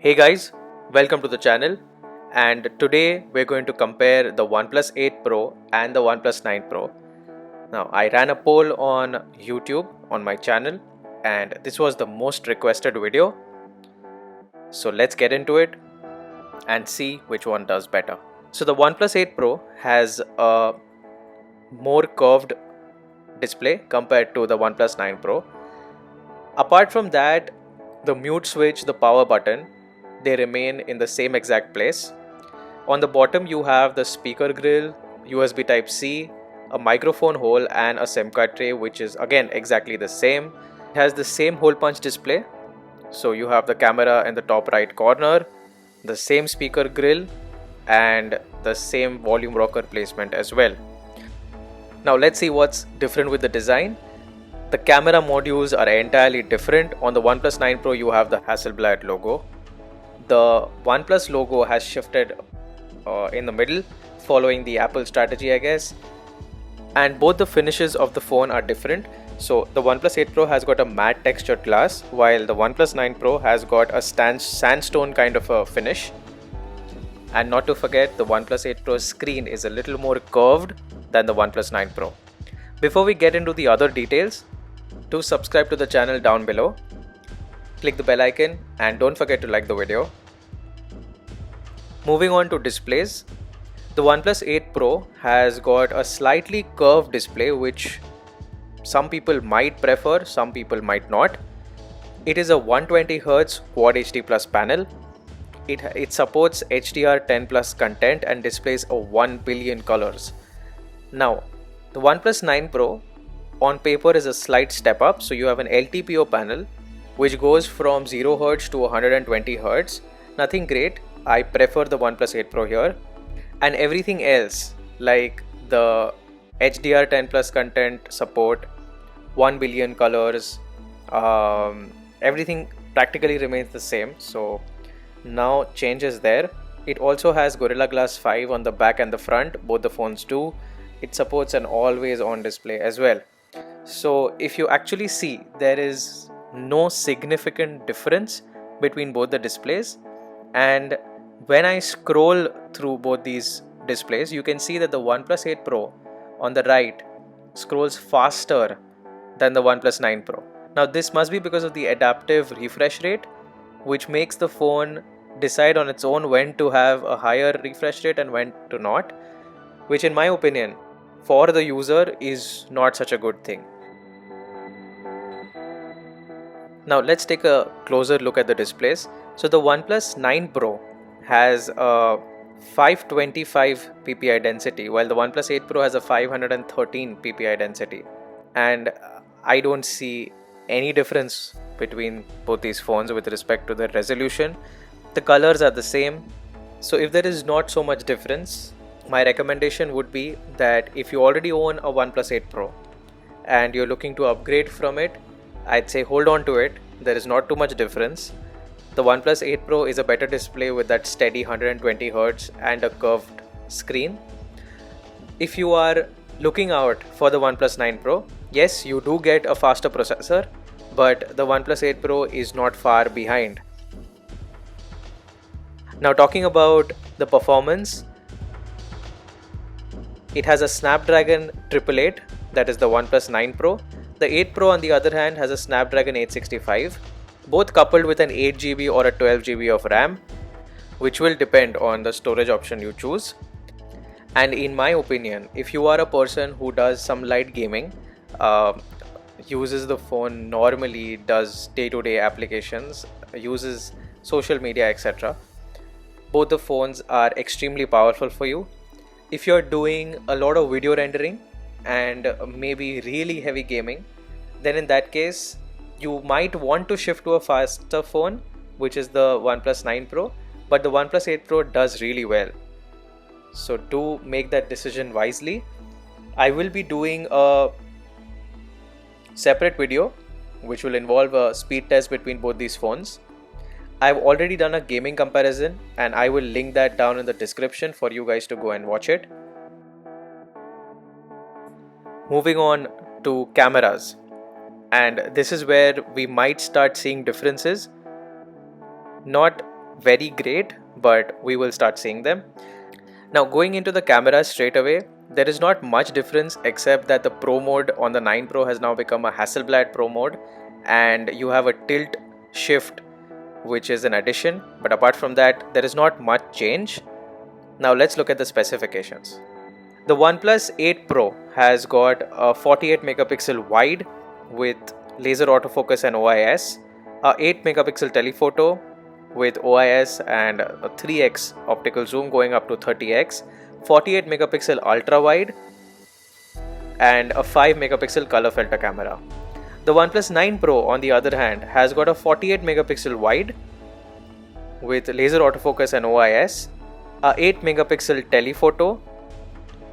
Hey guys, welcome to the channel, and today we're going to compare the OnePlus 8 Pro and the OnePlus 9 Pro. Now, I ran a poll on YouTube on my channel, and this was the most requested video. So let's get into it and see which one does better. So the OnePlus 8 Pro has a more curved display compared to the OnePlus 9 Pro. Apart from that, the mute switch, the power button, they remain in the same exact place. On the bottom you have the speaker grill, USB type C, a microphone hole and a SIM card tray, which is again exactly the same. It has the same hole punch display. So you have the camera in the top right corner, the same speaker grill and the same volume rocker placement as well. Now let's see what's different with the design. The camera modules are entirely different. On the OnePlus 9 Pro you have the Hasselblad logo. The OnePlus logo has shifted in the middle, following the Apple strategy, I guess. And both the finishes of the phone are different. So the OnePlus 8 Pro has got a matte textured glass, while the OnePlus 9 Pro has got a sandstone kind of a finish. And not to forget, the OnePlus 8 Pro's screen is a little more curved than the OnePlus 9 Pro. Before we get into the other details, do subscribe to the channel down below, click the bell icon, and don't forget to like the video. Moving on to displays, the OnePlus 8 Pro has got a slightly curved display, which some people might prefer, some people might not. It is a 120Hz Quad HD Plus panel. It supports HDR10 Plus content and displays a 1 billion colors. Now, the OnePlus 9 Pro on paper is a slight step up. So you have an LTPO panel which goes from 0Hz to 120Hz. Nothing great. I prefer the OnePlus 8 Pro here. And everything else, like the HDR10 Plus content support, 1 billion colors, everything practically remains the same. So now changes there. It also has Gorilla Glass 5 on the back and the front, both the phones do. It supports an always on display as well. So if you actually see, there is no significant difference between both the displays. And when I scroll through both these displays, you can see that the OnePlus 8 Pro on the right scrolls faster than the OnePlus 9 Pro. Now this must be because of the adaptive refresh rate, which makes the phone decide on its own when to have a higher refresh rate and when to not, which in my opinion for the user is not such a good thing. Now let's take a closer look at the displays. So the OnePlus 9 Pro has a 525 ppi density, while the OnePlus 8 Pro has a 513 ppi density. And I don't see any difference between both these phones with respect to the resolution. The colors are the same. So if there is not so much difference, my recommendation would be that if you already own a OnePlus 8 Pro and you're looking to upgrade from it, I'd say hold on to it. There is not too much difference. The OnePlus 8 Pro is a better display with that steady 120Hz and a curved screen. If you are looking out for the OnePlus 9 Pro, yes, you do get a faster processor, but the OnePlus 8 Pro is not far behind. Now talking about the performance, it has a Snapdragon 888, that is the OnePlus 9 Pro. The 8 Pro on the other hand has a Snapdragon 865, both coupled with an 8GB or a 12GB of RAM, which will depend on the storage option you choose. And in my opinion, if you are a person who does some light gaming, uses the phone normally, does day-to-day applications, uses social media, etc., both the phones are extremely powerful for you. If you're doing a lot of video rendering and maybe really heavy gaming, then in that case you might want to shift to a faster phone, which is the OnePlus 9 Pro, but the OnePlus 8 Pro does really well. So do make that decision wisely. I will be doing a separate video which will involve a speed test between both these phones. I've already done a gaming comparison and I will link that down in the description for you guys to go and watch it. Moving on to cameras, and this is where we might start seeing differences. Not very great, but we will start seeing them. Now going into the camera straight away, there is not much difference except that the Pro mode on the 9 Pro has now become a Hasselblad Pro mode, and you have a tilt shift which is an addition, but apart from that there is not much change. Now let's look at the specifications. The OnePlus 8 Pro has got a 48 megapixel wide with laser autofocus and OIS, a 8 megapixel telephoto with OIS and a 3x optical zoom going up to 30x, 48 megapixel ultra wide, and a 5 megapixel color filter camera. The OnePlus 9 Pro on the other hand has got a 48 megapixel wide with laser autofocus and OIS, a 8 megapixel telephoto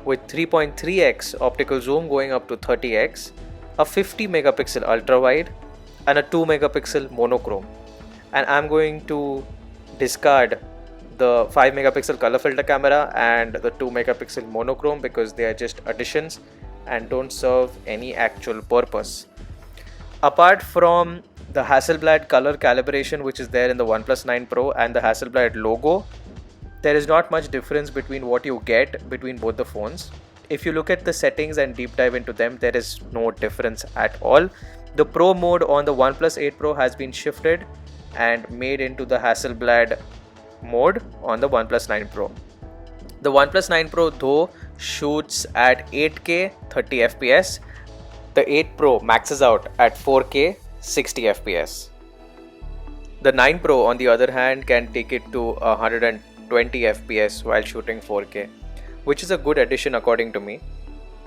with 3.3x optical zoom going up to 30x, a 50 megapixel ultra wide, and a 2 megapixel monochrome. And I'm going to discard the 5 megapixel color filter camera and the 2 megapixel monochrome because they are just additions and don't serve any actual purpose. Apart from the Hasselblad color calibration which is there in the OnePlus 9 Pro and the Hasselblad logo, there is not much difference between what you get between both the phones. If you look at the settings and deep dive into them, there is no difference at all. The Pro mode on the OnePlus 8 Pro has been shifted and made into the Hasselblad mode on the OnePlus 9 Pro. The OnePlus 9 Pro though shoots at 8K 30 FPS. The 8 Pro maxes out at 4K 60 FPS. The 9 Pro on the other hand can take it to 120 FPS while shooting 4K, which is a good addition according to me.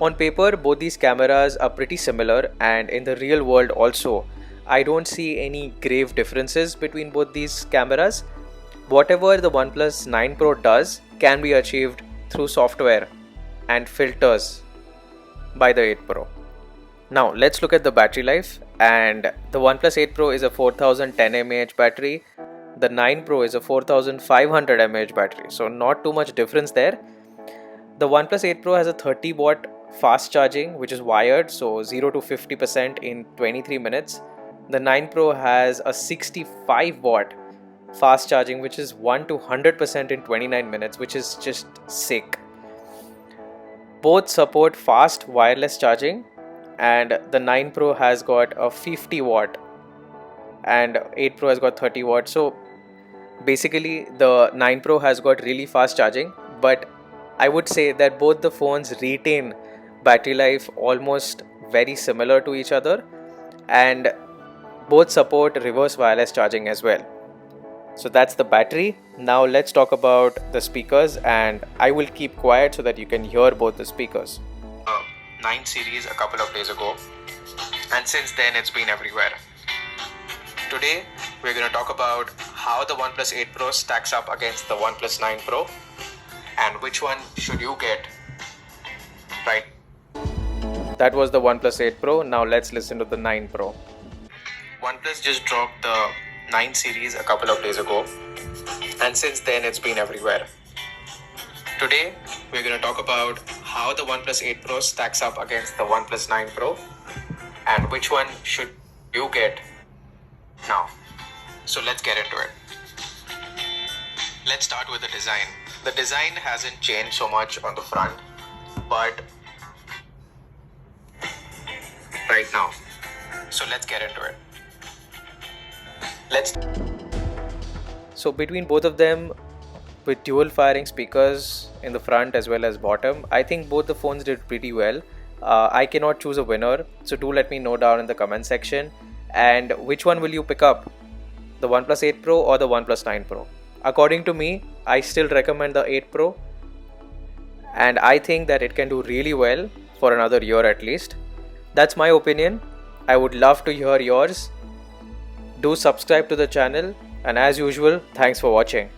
On paper, both these cameras are pretty similar, and in the real world also, I don't see any grave differences between both these cameras. Whatever the OnePlus 9 Pro does can be achieved through software and filters by the 8 Pro. Now let's look at the battery life, and the OnePlus 8 Pro is a 4010 mAh battery. The 9 Pro is a 4500 mAh battery, so not too much difference there. The OnePlus 8 Pro has a 30 watt fast charging which is wired, so 0 to 50% in 23 minutes. The 9 Pro has a 65 watt fast charging which is 1 to 100% in 29 minutes, which is just sick. Both support fast wireless charging, and the 9 Pro has got a 50 watt and 8 Pro has got 30 watt. So basically the 9 Pro has got really fast charging, but I would say that both the phones retain battery life almost very similar to each other, and both support reverse wireless charging as well. So that's the battery. Now let's talk about the speakers, and I will keep quiet so that you can hear both the speakers. 9 series a couple of days ago, and since then it's been everywhere. Today we're going to talk about how the OnePlus 8 Pro stacks up against the OnePlus 9 Pro and which one should you get, right? That was the OnePlus 8 Pro. Now let's listen to the 9 Pro. OnePlus just dropped the 9 series a couple of days ago, and since then it's been everywhere. Today we're going to talk about how the OnePlus 8 Pro stacks up against the OnePlus 9 Pro and which one should you get now. So let's get into it. Let's start with the design. The design hasn't changed so much on the front, but right now. So let's get into it. So between both of them, with dual firing speakers in the front as well as bottom, I think both the phones did pretty well. I cannot choose a winner, so do let me know down in the comment section. And which one will you pick up, the OnePlus 8 Pro or the OnePlus 9 Pro? According to me, I still recommend the 8 Pro, and I think that it can do really well for another year at least. That's my opinion. I would love to hear yours. Do subscribe to the channel, and as usual, thanks for watching.